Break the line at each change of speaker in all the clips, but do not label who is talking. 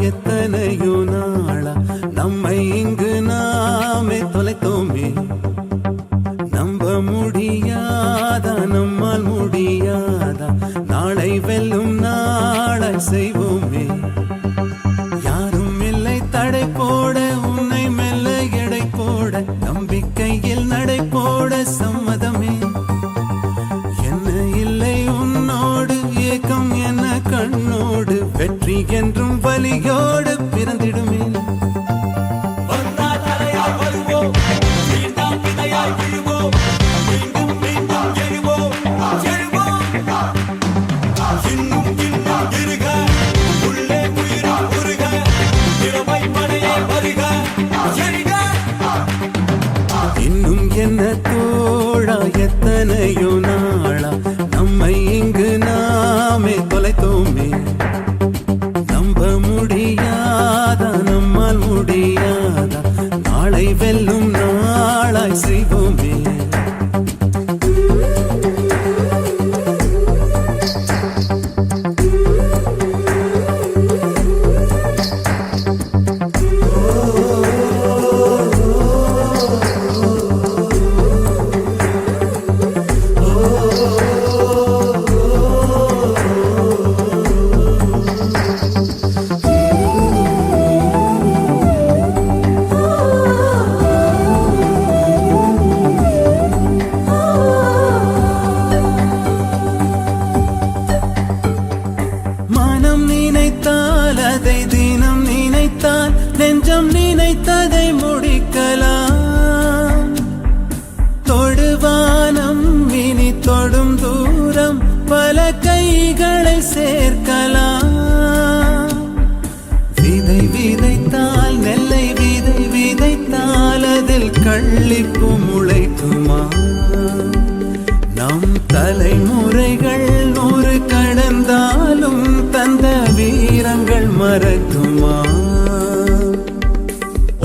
எத்தனையோ நாளா நம்மை இங்கு நாமே தொலைத்தோமே. நம்ப முடியாதா, நம்மால் முடியாதா, நாளை வெல்லும் நாளை செய்வோமே. யாரும் இல்லை தடை போட, உன்னை மெல்ல எடை போட, நம்பிக்கையில் நடை போட சம்மதமே. என்ன இல்லை உன்னோடு ஏக்கம் என்ன கண்ணோடு, வெற்றி என்றும் வலியோடு பிறந்திடுமே. இன்னும் என்ன தோழா, எத்தனையோ நாளா நம்மை இங்கு நாமே தொலைத்தோமே. நம்ப முடியாதா, நம்மால் முடியாதா, நாளை வெல்லும் நாளாய் செய்வோமே. அதை தினம் நினைத்தால் நெஞ்சம் நினைத்ததை முடிக்கலாம். தொடுவானம் இனி தொடும் தூரம் பல கைகளை சேர்க்கலாம். விதை விதைத்தால் நெல்லை விதை விதைத்தால் அதில் கள்ளிப்பு முளைக்குமா. நம் தலைமுறைகள் 100 கடந்தாலும் தந்த வீரங்கள் மறக்குமா.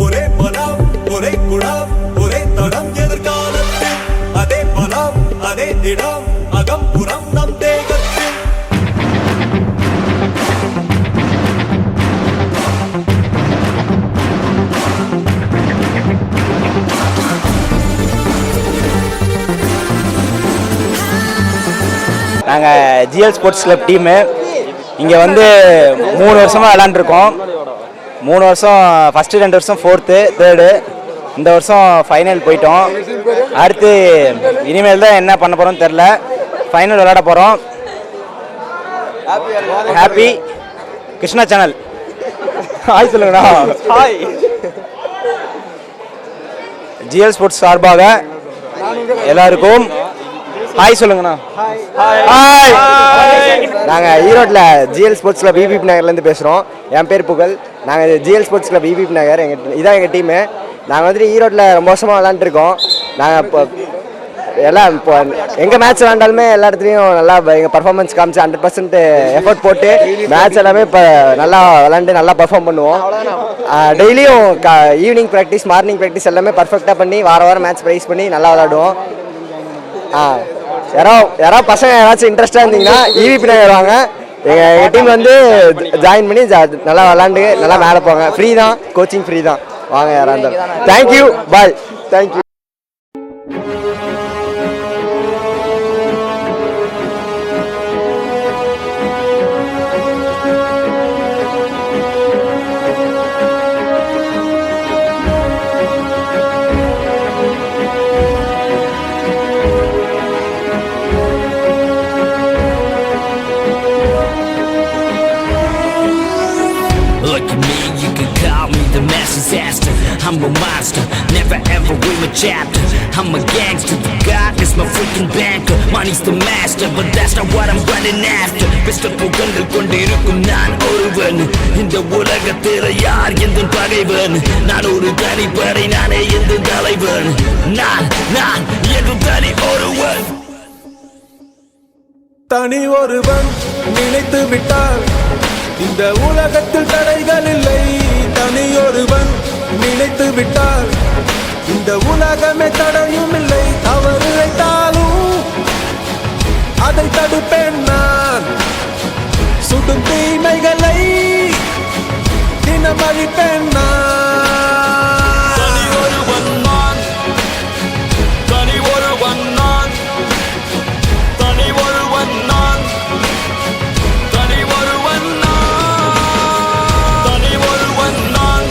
ஒரே பலம் ஒரே குணம் ஒரே தடம் எதிர்காலத்தில், அதே பலம் அதே திடம் அகம்புறம் நம் தேகத்தில்.
நாங்கள் ஜிஎல் ஸ்போர்ட்ஸ் கிளப் டீமு இங்கே வந்து 3 வருஷமாக விளாண்டுருக்கோம். 3 வருஷம் ஃபஸ்ட்டு 2 வருஷம் 4th 3rd, இந்த வருஷம் ஃபைனல் போயிட்டோம். அடுத்து இனிமேல் தான் என்ன பண்ண போகிறோம்னு தெரில. ஃபைனல் விளாட போகிறோம். Happy Krishna channel. ஹாய் சொல்லுங்கண்ணா. ஹாய். ஜிஎல் ஸ்போர்ட்ஸ் சார்பாக எல்லாருக்கும் ஹாய் சொல்லுங்கண்ணா. ஹாய். நாங்கள் ஈரோட்டில் ஜிஎல் ஸ்போர்ட்ஸ் கிளப் இபிபி நகர்லேருந்து பேசுகிறோம். என் பேர் புகழ். நாங்கள் ஜிஎல் ஸ்போர்ட்ஸ் கிளப் இபிபி நகர், இதான் எங்கள் டீமு. நாங்கள் வந்துட்டு ஈரோட்டில் ரொம்ப வருஷமாக விளாண்டுருக்கோம். நாங்கள் இப்போ
எல்லாம் இப்போ எங்கள் மேட்ச் விளாண்டாலுமே எல்லா இடத்துலையும் நல்லா எங்கள் பர்ஃபார்மன்ஸ் காமிச்சு 100% எஃபர்ட் போட்டு மேட்ச் எல்லாமே இப்போ நல்லா விளாண்டு நல்லா பர்ஃபார்ம் பண்ணுவோம். டெய்லியும் ஈவினிங் ப்ராக்டிஸ் மார்னிங் ப்ராக்டிஸ் எல்லாமே பர்ஃபெக்டாக பண்ணி வாரம் மேட்ச் ப்ரைஸ் பண்ணி நல்லா விளாடுவோம். யாராவது பசங்க யாராச்சும் இன்ட்ரெஸ்டாக இருந்தீங்கன்னா இவிபி நகர் வாங்க. எங்கள் டீம் வந்து ஜாயின் பண்ணி நல்லா விளாண்டு நல்லா மேலே போங்க. ஃப்ரீ தான், கோச்சிங் ஃப்ரீ தான். வாங்க யாராக இருந்தாலும். Thank you, bye. Thank you.
Look at me, you can call me the mass disaster. I'm a monster, never ever read my chapter. I'm a gangster, God is my freaking banker. Money's the master, but that's not what I'm running after. Mr. புகழ்கள் கொண்டிருக்கும் நான் ஒருவன். இந்த உலகத்தில் யார் எந்த பகைவன்? நான் ஒரு தனிப்படை, நானே எந்த தலைவன். நான் என்று தனி ஒருவன்.
தனி ஒருவன் நினைத்து விட்டால் இந்த உலகத்தில் தடைகள் இல்லை. தனியொருவன் நினைத்து விட்டால் இந்த உலகமே தடையும் இல்லை. தவறு இழைத்தாலும் அதை தடுப்பேன் நான். சுடும் தீமைகளை தினம் அழிப்பேன் நான். தனி ஒருவன் நான், தனி ஒருவன் நான், தனி ஒருவன் நான், தனி ஒருவன் நான், தனி ஒருவன் நான்.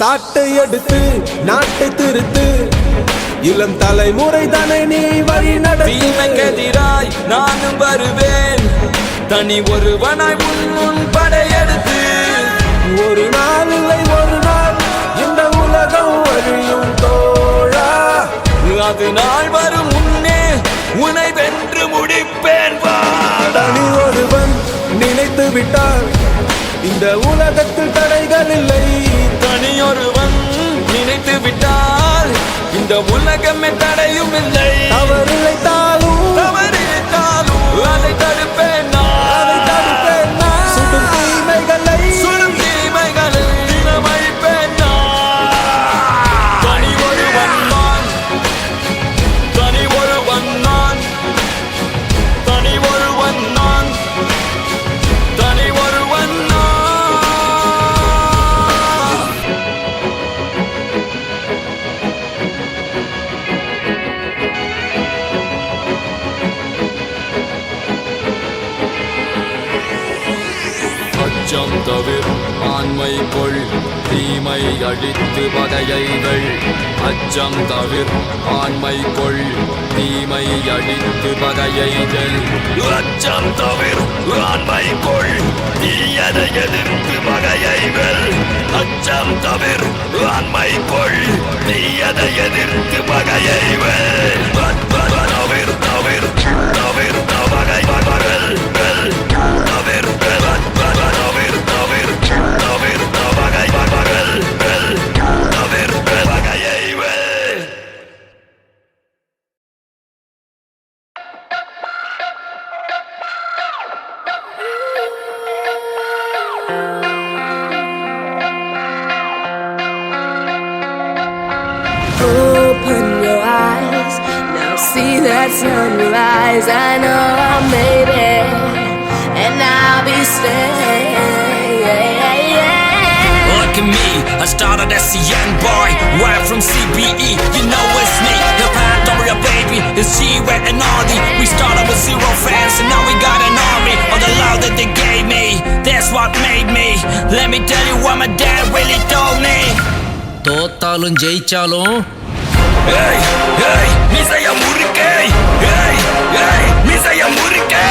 சாட்டை எடுத்து நாட்டை திருத்து, இளம் தலைமுறை தானே நீ வழி நடத்தினாய். நானும் வருவேன் தனி ஒருவனாய் முன் படையெடுத்து. ஒரு நாள் இல்லை ஒரு நாள் இந்த உலகம் அழியும் தோழா. அது நாள் வரும் முன்னே உன்னை வென்று முடிப்பேன் வா. தனி ஒருவன் நினைத்து விட்டால் இந்த உலகத்தில் தடைகள் இல்லை. தனியொருவன் நினைத்து விட்டால் இந்த உலகமே தடையும் இல்லை. தவறு இழைத்தாலும் அதை தடுப்பேன் நான். சுடும் தீமைகளை தினம் அழிப்பேன் நான். தனி ஒருவன் நான், தனி ஒருவன் நான், தனி ஒருவன் நான், தனி ஒருவன் நான். அச்சம் தவிர ஆண்மை கொள், தீமை அழித்து பகையைகள். அச்சம் தவிர ஆண்மை கொள், தீமை அழித்து பகையைகள். அச்சம் தவிர ஆண்மை கொள், தீயதை எதிர்த்து பகையைகள். அச்சம் தவிர ஆண்மை கொள், தீயதை எதிர்த்து பகையைகள். தவிர தவிர தவிர பகை பகல் தவிர
Open your eyes, now see that sunrise. I know I made it, and I'll be staying.
Look at me, I started as a young boy, right from CBE, you know it's me. The Pandora baby, it's G-Wet and Audi. We started with 0 fans and now we got an army. All the love that they gave me, that's what made me. Let me tell you what my dad really told me.
தோத்தாலும் ஜெயிச்சாலும்
Hey, hey, மிசைய முறுக்கே. Hey, hey, மிசைய முறுக்கே.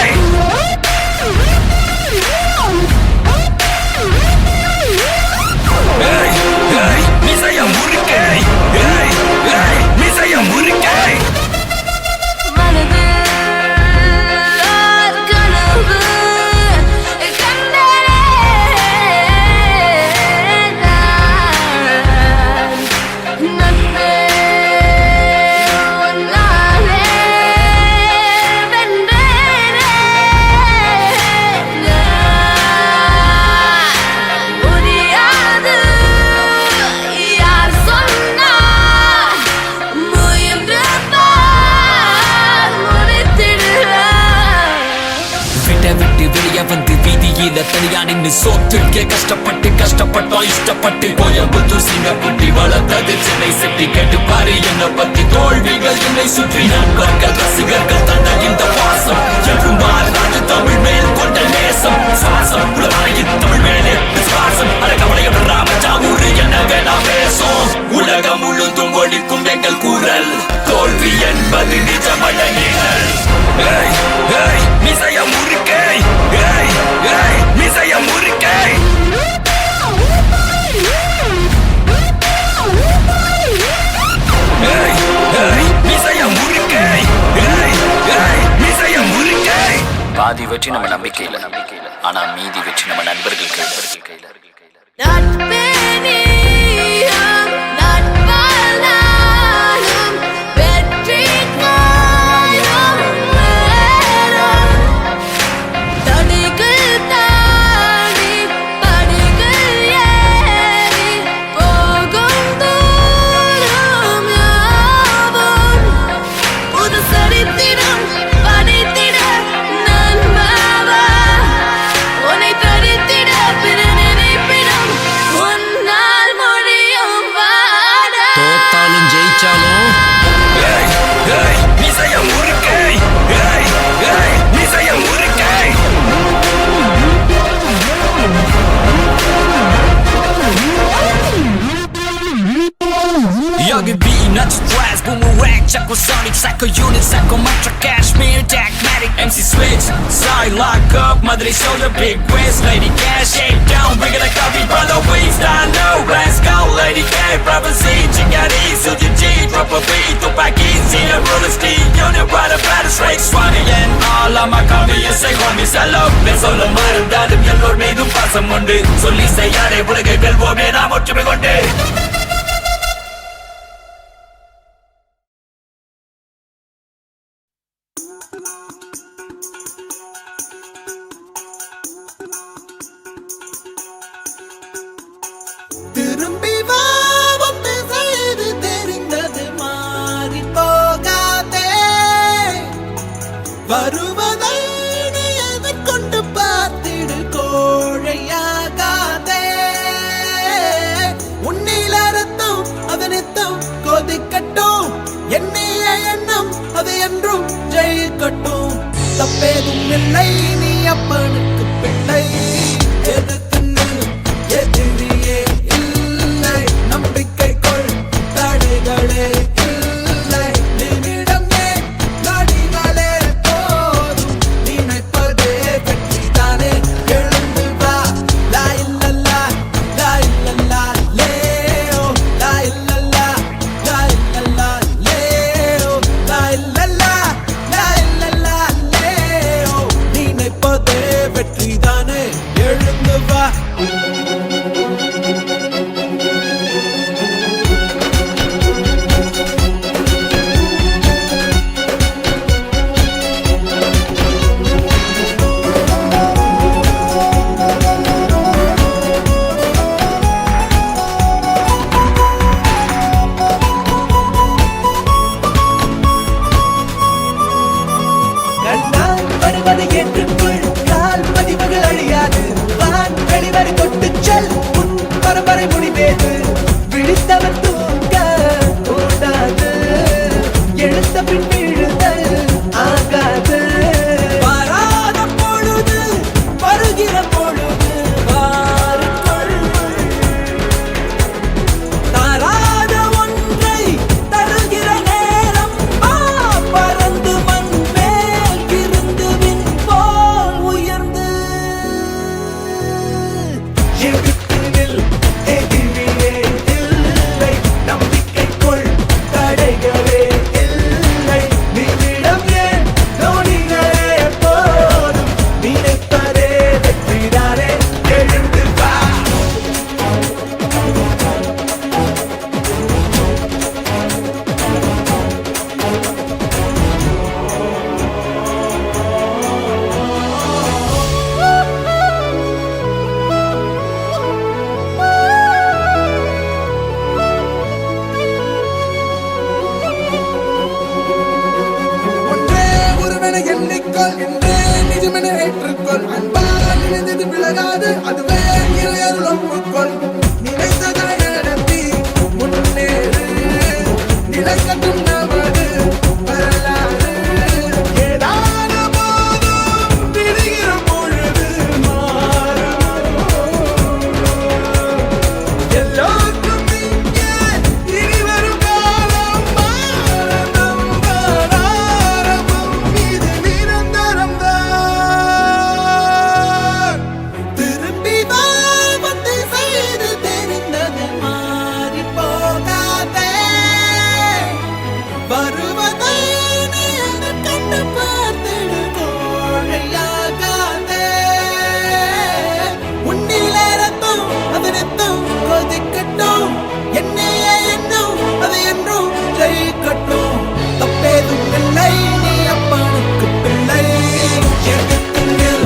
தனியா நின்று சோத்துக்கே கஷ்டப்பட்டோம் இஷ்டப்பட்டு கோயம்புத்தூர் சிங்கக்குட்டி வளர்த்தது Chennai city கேட்டு பாரு என்னை பத்தி தோல்விகள் என்னை சுற்றி நண்பர்கள் ரசிகர்கள் தந்த இந்த பாசம் என்றும் மாறாது தமிழ் மேல் கொண்ட நேசம் சுவாசம் உலகாயின் தமிழ் மேலே விசுவாசம் அழகவளைய ராமஜாவூர் என்ன வேணா பேசும் உலகம் முழுதும் ஒழிக்கும் எங்கள் குரல் தோல்வி என்பது நிஜமல்ல நீங்கள் மிசைய முறுக்கை மிசைய முறுக்கை பாதி வெற்றி நம்ம நம்பிக்கையில ஆனா மீதி வெற்றி நம்ம நண்பர்கள் கையில Not stress, boomerang, Chakosonic, Psycho Unit, Psycho Mantra, Cashmere, Tagmatic, MC Switch, Side Lock Up, Madre Soldier, Big Wiz, Lady Cash, Shake Down, bring it like coffee, brother, we stand no, let's go, Lady K, Prophecy, Chingari, Suji G, drop a beat, Tupac Easy, and Roller Steve, Unit, Rider, Batter, Straight, Swanny, and all of my comedy, say, homies, hello, let's all the matter, that if you're Lord, made to pass a Monday, so Lisa, Yare, put a good bill, woman, I'm what you be one day.
திரும்பி வாவும் திசைது தெரிந்தது மாறி போகாதே வருவதை நீ எதிர்கொண்டு பார்த்திடு கோழையாகாதே உன்னில ரத்தம் அது நித்தம் கொதிக்கட்டும் எண்ணிய எண்ணம் அது என்றும் ஜெயிக்கட்டும் தப்பேதும் இல்லை நீ அப்பனுக்கு பிள்ளை எதுக்கு எதிரியே இல்லை நம்பிக்கை கொள் தடைகளே இல்லை நிமிடம் ஏன் நொடிகளே போதும் நினைப்பதே வெற்றிதானே எழுந்து வா லா இல்லல்லா லா இல்லல்லா லேயோ லா இல்லல்லா லா இல்லல்லா லேயோ லா இல்லல்லா லா இல்லல்லா லேயோ நினைப்பதே வெற்றிதானே எழுந்து வா கண்ணால் வருவதை ஏற்றுக்கொள் கால் பதிவுகள் அழியாது வான் வெளிவரை தொட்டுச் செல் உன் பரம்பரை முடிவேது விழித்தவன் தூங்க கூடாது எழுத்த பின் விழுதல் ஆகாது வராத பொழுது வருகிற பொழுது வாருக்குள் தாராத ஒன்றை தருகிற நேரம் பறந்து மண் மேல் இருந்து விண் போல் உயர்ந்து எழுத்துவில் எதிரியே இல்லை நம்பிக்கை கொள் தடைகளே இல்லை நிமிடம் ஏன் நொடிகளே போதும் நினைப்பதே வெற்றிதானே எழுந்து வா ஒன்றே ஒருவனை எண்ணிக்கொள் என்றே நீ நிஜமென ஏற்றுக்கொள் அன்பால் நினைந்தது விலகாது அதுவே இறையருள் ஒப்புக்கொள் நினைத்ததை நடத்தி முன்னேறு நிலைக்கட்டும் நமது வரலாறு ஏதான போதும் விடுகிற பொழுது மாறும் எல்லாருக்கும் இங்கே இனி வரும் காலம் மாறும் ஆரம்பம் இது நிரந்தரம் தான் திரும்பி வா வந்து செய்து தெரிந்தது மாறி போகாதே வருவதை நீ அந்த கண்டு பார்த்திடு கோழையாகாதே உன்னிலே ரத்தம் அது ரத்தம் கொதிக்கட்டும் என்னையே எண்ணும் அது என்றும் ஜெயிக்கட்டும் தப்பேதும் இல்லை நீ அப்பனுக்கு பிள்ளை எதிர்த்துங்கள்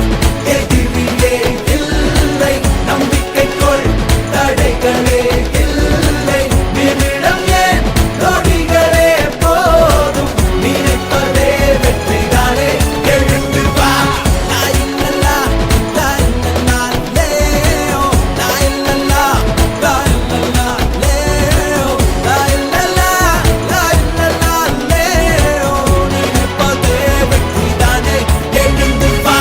எதிரியே இல்லை நம்பிக்கை கொள் தடைகளே இல்லை நிமிடம் ஏன் நொடிகளே போதும் நினைப்பதே வெற்றிதானே எழுந்து வா லாயில்லா லாயில்லா லேயோ லாயில்லா லாயில்லா லேயோ லாயில்லா லாயில்லா லேயோ நினைப்பதே வெற்றிதானே எழுந்து வா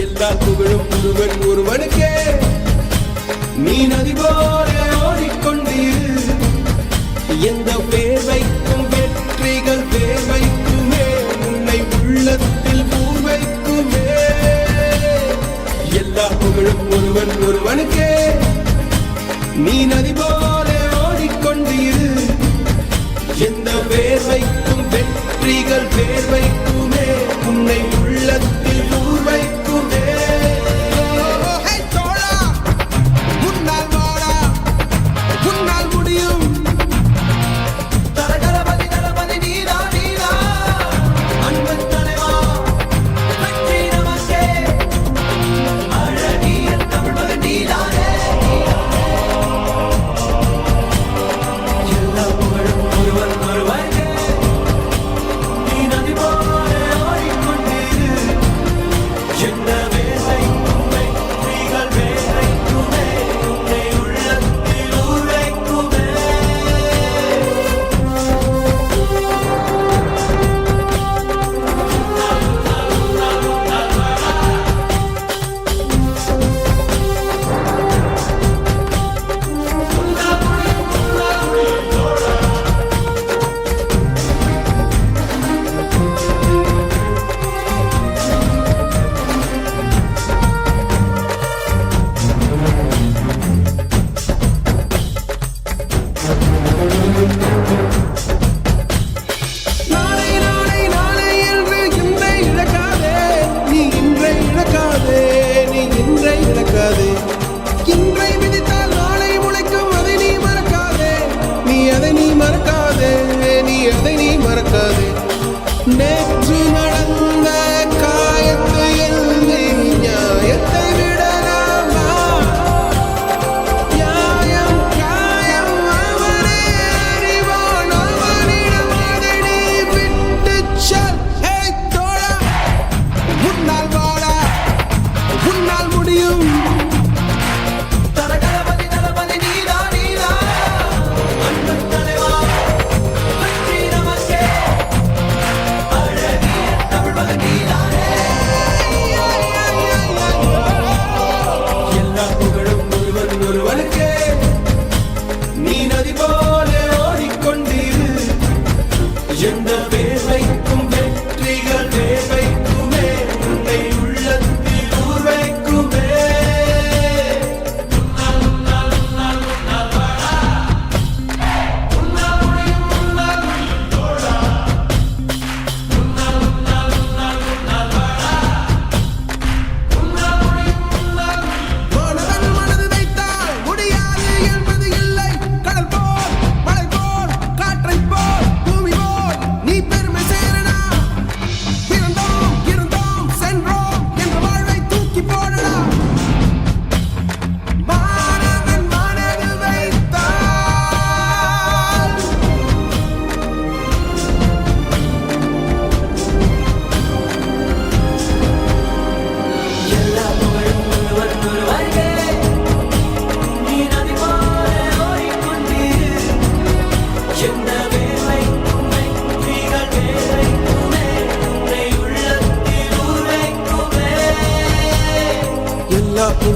எல்லா புகழும் ஒருவன் ஒருவனுக்கே நீ நதி போல ஓடிக்கொண்டீரு எந்த வேர்வைக்கும் வெற்றிகள் வேர்வைக்குமே உன்னை உள்ளத்தில் பூர்வைக்குமே எல்லா புகழும் ஒருவன் ஒருவனுக்கே நீ நதி போல ஓடிக்கொண்டீரு எந்த வேர்வைக்கும் வெற்றிகள் வேர்வைக்குமே உன்னை உள்ளத்தில் பூர்வைக்குமே முன்னால் வாடா முன்னால் முடியும் தரகரபதி தளபதி நீரா நீரா அன்பன் தலைவா வெற்றி நமக்கே அழகிய தமிழ் மகன் நீதானே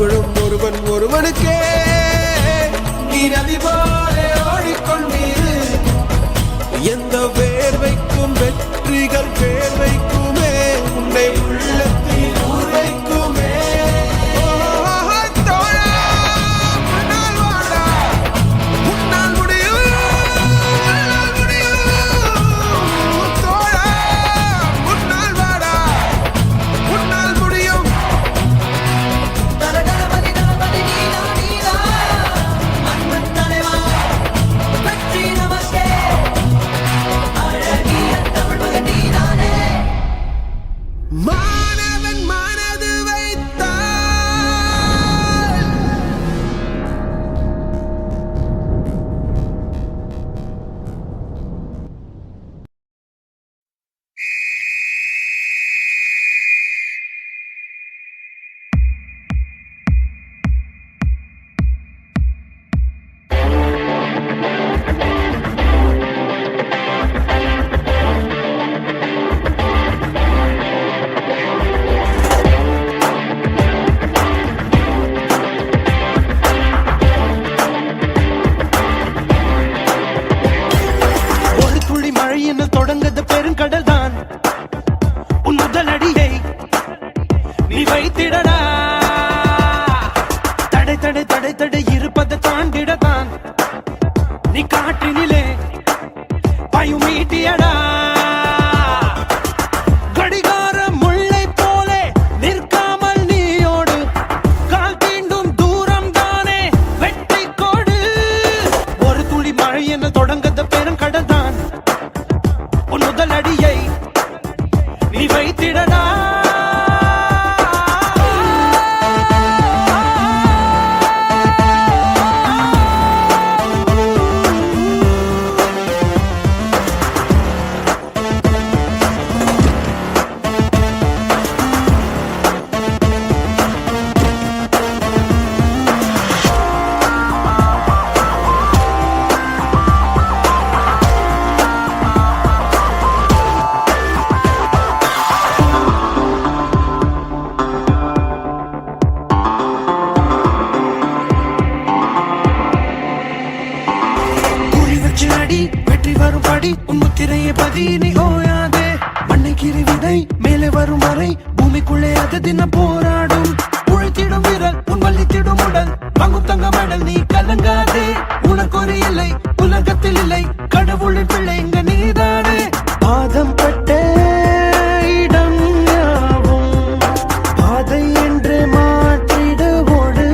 தமிழும் ஒருவன் ஒருவனுக்கே நீ நதி போல ஓடிக்கொண்டீரு எந்த வேர்வைக்கும் வெற்றிகள் வேர்வைக்குமே உன்னை உள்ளத்தில் உரைக்குமே தோழா உன்னால் வாடா உன்னால் முடியும் உன்னால் முடியும் தோழா உன்னால் வாடா உன்னால் முடியும்
தரகணபதி தளபதி நீலா நீலா அன்பன் தலைவா வெற்றி நமக்கே அழகிய தமிழ் மகன் நீதானே
மாணவன் மனது வைத்தால்
ஒரு துளி மழையின்னு தொடங்குது பெருங்கடல் தான் உன் முதல் அடியை நீ வைத்திடடா தடை தடை தடை தடை இருப்பதை தாண்டிடத்தான் நீ காற்றினிலே பாயும் ஈட்டியடா கடிகார முல்லை போலே நிற்காமல் நீயோடு கால் தீண்டும் தூரம் தானே வெற்றி கோடு ஒரு துளி மழை என தொடங்குத பெருங்கடல் தான் உன் முதல் அடியை நீ வைத்திடடா குறி வச்சு அடி வெற்றி வரும் படி உன் முத்திரையை பதி நீ ஓயாதே மண்ணை கீறி விதை மேலே வரும் வரை பூமிக்குள்ளே அது தினம் போராடும் உழைத்திடும் வீரல் உன் வள்ளித்திடும் உடல் வாங்கும் தங்க மெடல் நீ கலங்காதே உனக்கு ஒரு இல்லை உலகத்தில் இல்லை கடவுளின் பிள்ளை இங்க நீதானே பாதம் பட்ட இடம் யாவும் பாதை என்று மாற்றிட ஓடு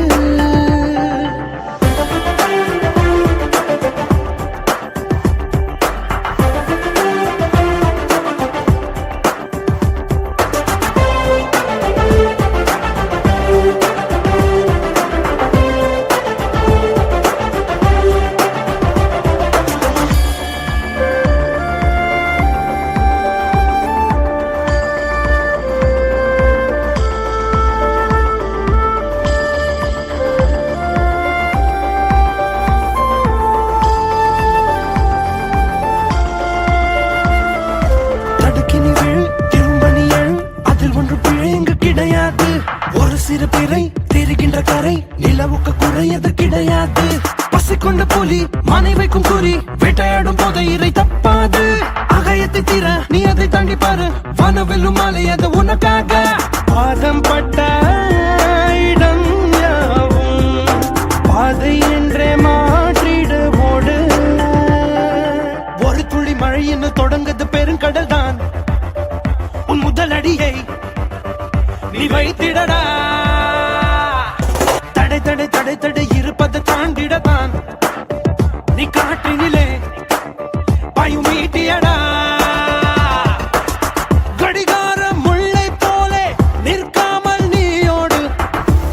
தடுக்கினி விழு திரும்ப நீ எழு அதில் ஒன்று பிழை இங்கு கிடையாது ஒரு சிறு பிறை தெரிகின்ற கரை நிலவுக்கு குறையது கிடையாது பசி கொண்ட புலி மனை வைக்கும் குறி வேட்டையாடும் போது இறை தப்பாது அகயத்தை தீர நீ அதை தாண்டி பாரு வனவெல்லும் மாலை அது உனக்காக பாதம் பட்ட இடம் யாவும் பாதை என்றே மாற்றிட ஓடு ஒரு துளி மழை என்ன தொடங்குது பெருங்கடல் தான் உன் முதல் அடியை நீ வைத்திடடா தடை தடை தடை தடை இருப்பதை தாண்டிடத்தான் நீ காற்றினிலே பாயும் ஈட்டியடா கடிகார முல்லை போலே நிற்காமல் நீயோடு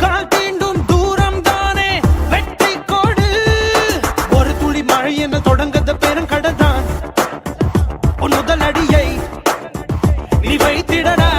கால் தீண்டும் தூரம் தானே வெற்றி கோடு ஒரு துளி மழை என தொடங்குத பெருங்கடல் தான் உன் முதல் அடியை நீ வைத்திடடா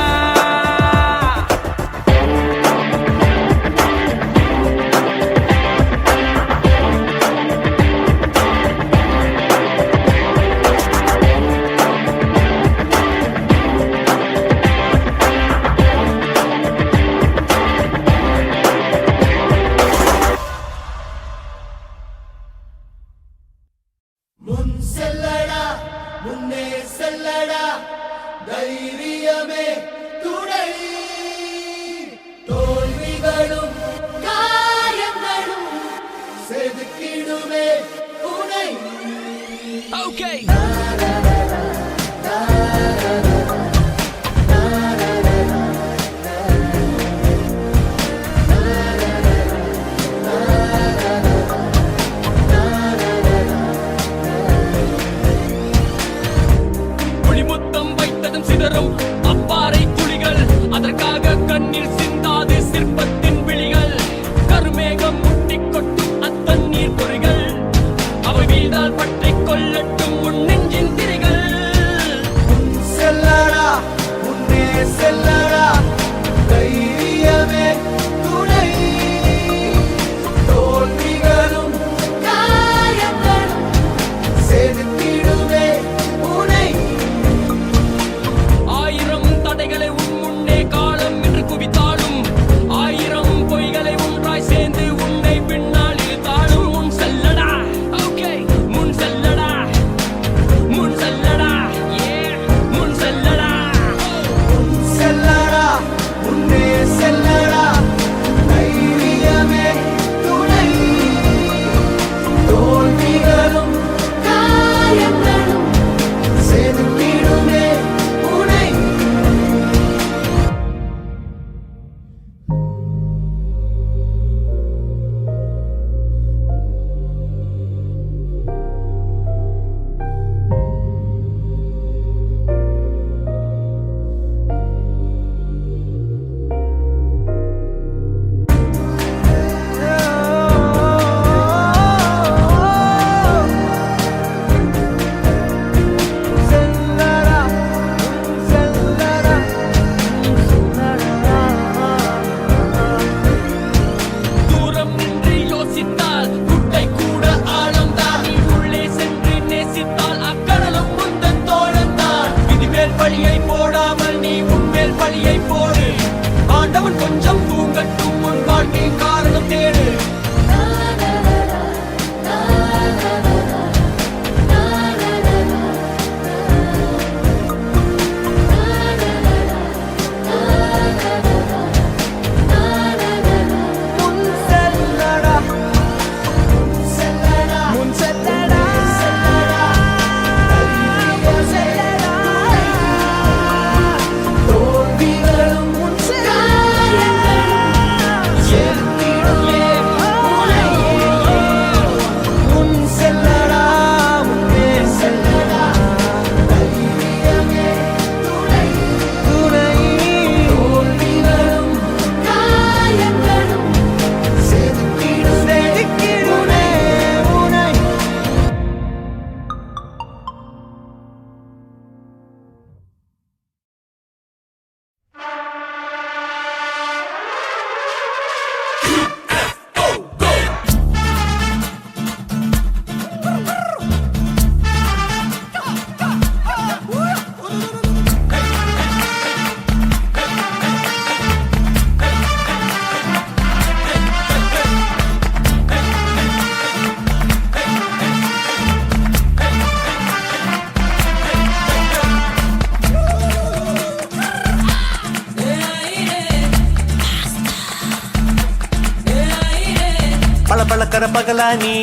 பளபளக்கிற பகலானி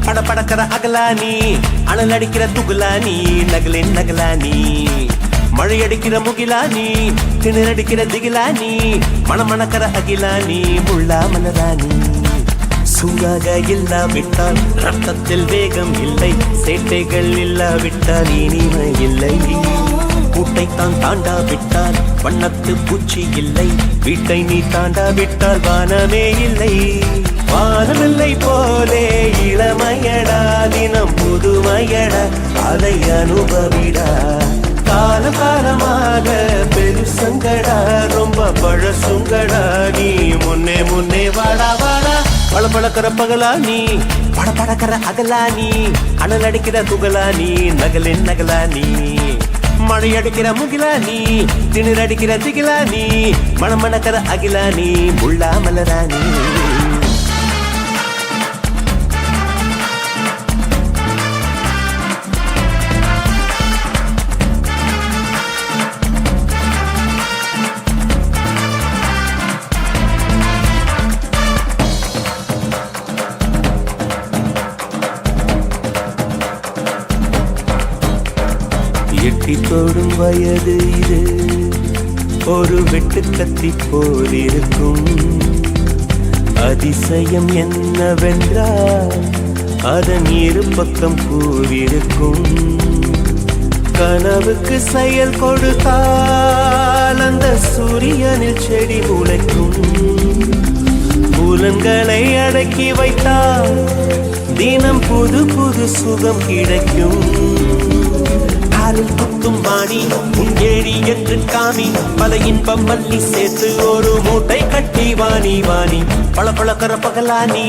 படபடக்கிற அகலானி அனல் அடிக்கிற துகுலானி நகலின் நகலானி மழையடிக்கிற முகிலானி திணறடிக்கிற திகிலானி மணமணக்கிற அகிலானி முள்ளா மலரானி சூடாக இல்லாவிட்டால் ரத்தத்தில் வேகம் இல்லை சேட்டைகள் இல்லாவிட்டால் இனிமை இல்லை கூட்டைத்தான் தாண்டாவிட்டால் வண்ணத்து பூச்சி இல்லை வீட்டை நீ தாண்டாவிட்டால் வானமே இல்லை வானமில்லை போலே இளமையடா தினம் புதுமையடா அதை அனுபவிடா காலம் காலமாக பெருசங்கடா ரொம்ப பழசுங்கடா நீ முன்னே முன்னே வாடா வாடா பளபளக்கிற பகலானி படபடக்கிற அகலானி அனல் அடிக்கிற துகலானி நகலின் நகலானி மழையடிக்கிற முகிலானி திணறடிக்கிற திகிலானி மணமணக்கிற அகிலானி முள்ளா மலரானி எட்டி தொடும் வயது இது ஒரு வெட்டு கத்தி போல் இருக்கும் அதிசயம் என்னவென்றால் அதன் இரு பக்கம் கூறிருக்கும் கனவுக்கு செயல் கொடுத்தால் அந்த சூரியனில் செடி முளைக்கும் புலன்களை அடக்கி வைத்தால் தினம் புது புது சுகம் கிடைக்கும் காலில் குத்தும் வாணி உங்கேழி என்று காமி பல இன்பம் மல்லி சேர்த்து ஒரு மூட்டை கட்டி வாணி வாணி பளபளக்கிற பகலானி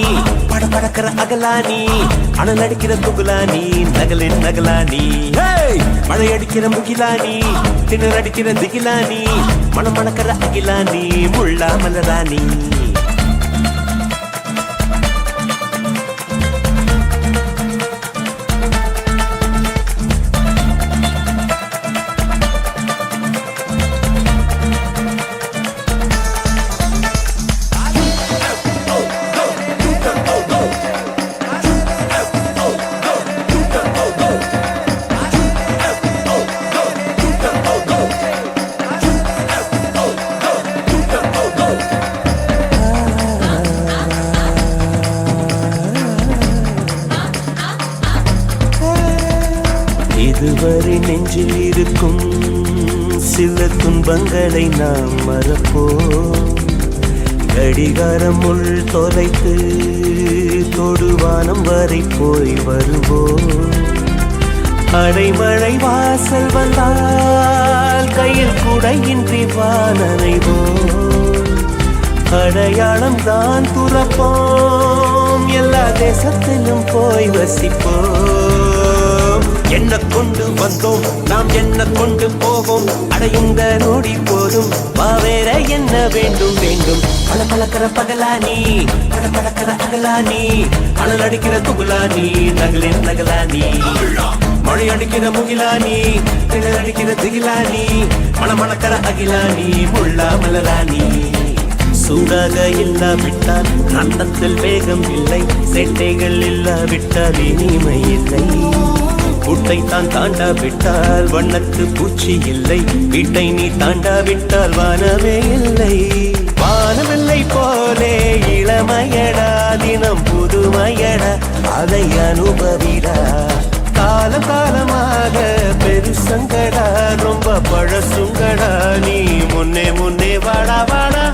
படபடக்கிற அகலானி அனல் அடிக்கிற துகுலானி நகலின் நகலானி மழையடிக்கிற முகிலானி திணறடிக்கிற திகிலானி மணமணக்கிற அகிலானி முள்ளா மலரானி இதுவரை நெஞ்சில் இருக்கும் சில துன்பங்களை நாம் மறப்போம் கடிகாரம் உள் தொலைத்து தொடுவானம் வரை போய் வருவோம் அடைமழை வாசல் வந்தால் கையில் குடையின்றி வானனைவோம் அடையாளம் தான் துறப்போம் எல்லா தேசத்திலும் போய் வசிப்போம் என்ன கொண்டு வந்தோம் நாம் என்ன கொண்டு போவோம் அடையுந்த நோடி போதும் வேற என்ன வேண்டும் வேண்டும் பளபளக்கிற பகலானி படபடக்கிற அகலானி அனல் அடிக்கிற துகுலானி நகலின் நகலானி மழை அடிக்கிற முகிலானி திணறடிக்கிற திகிலானி மணமணக்கிற அகிலானி முள்ளா மலரானி சூடாக இல்லாவிட்டால் ரத்தத்தில் வேகம் இல்லை சேட்டைகள் இல்லாவிட்டால் இனிமை இல்லை கூட்டைத்தான் தாண்டாவிட்டால் வண்ணத்து பூச்சி இல்லை வீட்டை நீ தாண்டாவிட்டால் வானமே இல்லை வானமில்லை போலே இளமையடா தினம் புதுமையடா அதை அனுபவிடா காலம் காலமாக பெருசங்கடா ரொம்ப பழசுங்கடா நீ முன்னே முன்னே வாடா வாடா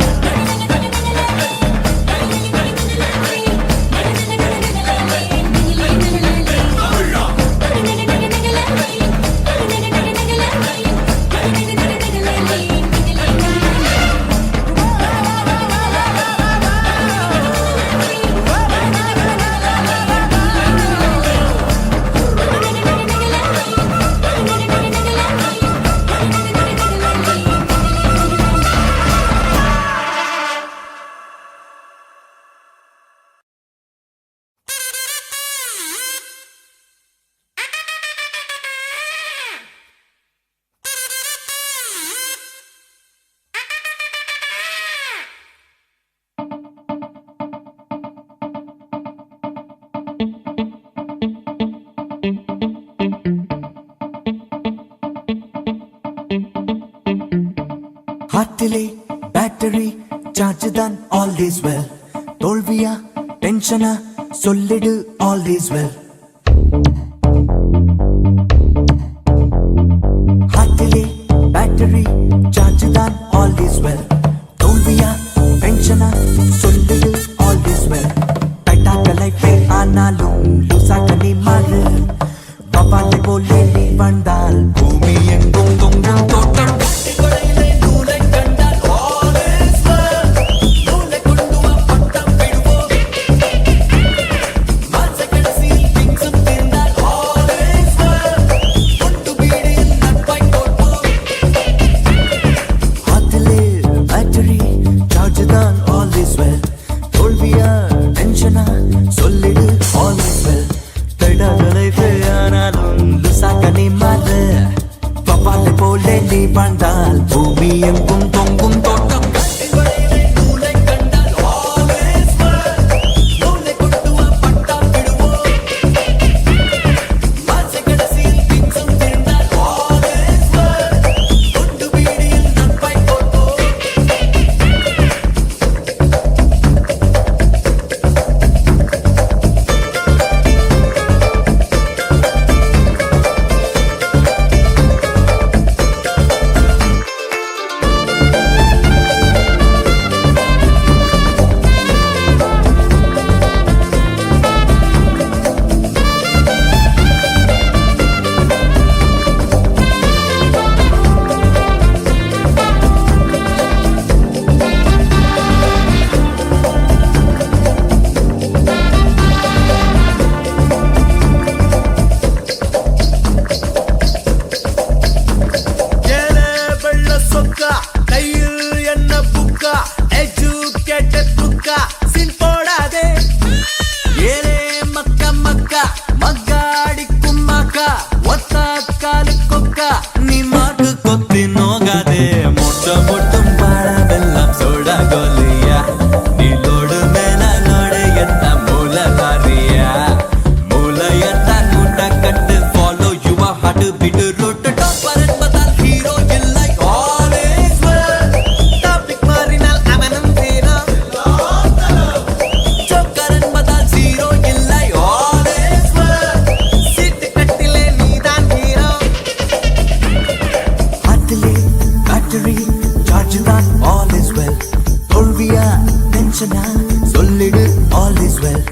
ஹார்ட்டிலே பேட்டரி சார்ஜ் தான் ஆல் இஸ் வெல். தோல்வியா டென்ஷனா சொல்லிடு ஆல் இஸ் வெல். ஹார்ட்டிலே பேட்டரி சார்ஜ் தான் ஆல் இஸ் வெல். தோல்வியா டென்ஷனா சொல்லிடு ஆல் இஸ் வெல். டைட்டாக்க லைஃபே ஆனாலும் லூசாக்க நீ மாறு. பப்பாலை போலே நீ வந்தால் பூமி எங்கும் தொங்கும் தோட்டம். வந்தால் பூமி எங்கும் தொங்கும் தோட்டம். சொல்லிடு all is well.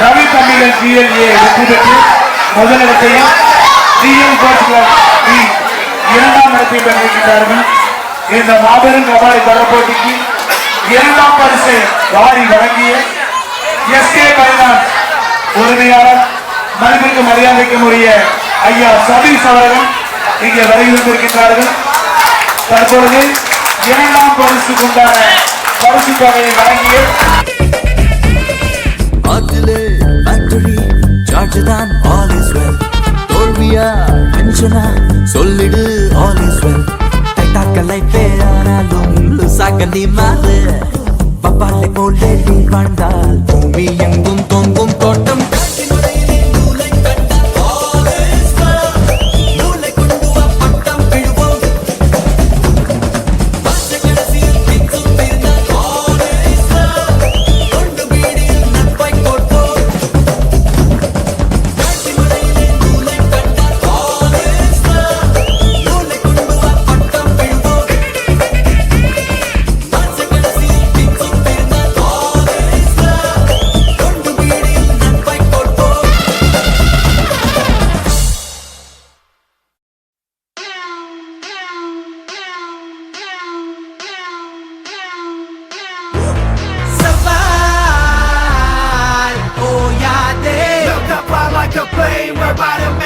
ரவி தம்பிகள் GLA வெற்றி பெற்று முதலிடத்தையும் GL ஸ்போர்ட்ஸ் கிளப் இரண்டாம் இடத்தையும் பெற்றிருக்கிறார்கள். இந்த மாபெரும் கபாடி தொடர் போட்டிக்கு இரண்டாம் பரிசை வாரி வழங்கிய SK பைனான்ஸ் உரிமையாளர் மதிப்பிற்கு மரியாதைக்கும் உரிய ஐயா சதீஷ் அவர்கள் இங்கே வருகை தந்திருக்கின்றார்கள். தற்பொழுது இரண்டாம் பரிசுக்குண்டான பரிசு தொகையை வழங்கிய
தான் all is well. தோல்வியா டென்ஷனா சொல்லிடு all is well. டைட்டாக்க லைஃபே ஆனாலும் லூசாக்க நீ மாறு. பப்பாலை போலே நீ வாழ்ந்தால் பூமி எங்கும் தொங்கும் தோட்டம்.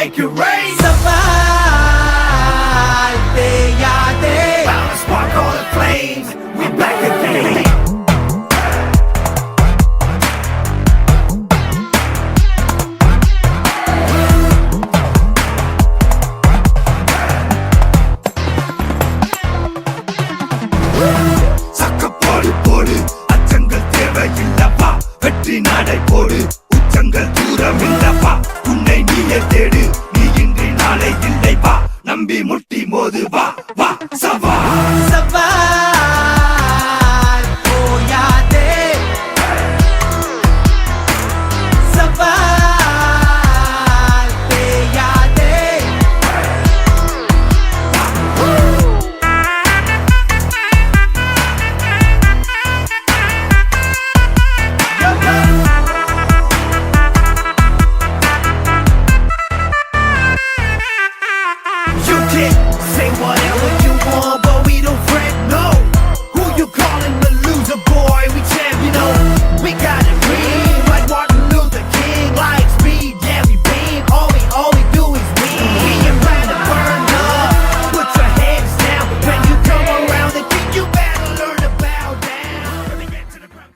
make it rain. Safari, தேயாதே. Spark all the flames, we back again. சக்கப்போடு போடு அச்சங்கள் தேவையில்லப்பா வெற்றி நடை போடு உச்சங்கள் தூரம் இல்லப்பா உன்னை நீயே தேடு நீ இன்றி நாளை இல்லைப்பா நம்பி முட்டி மோது வா வா சவா சவா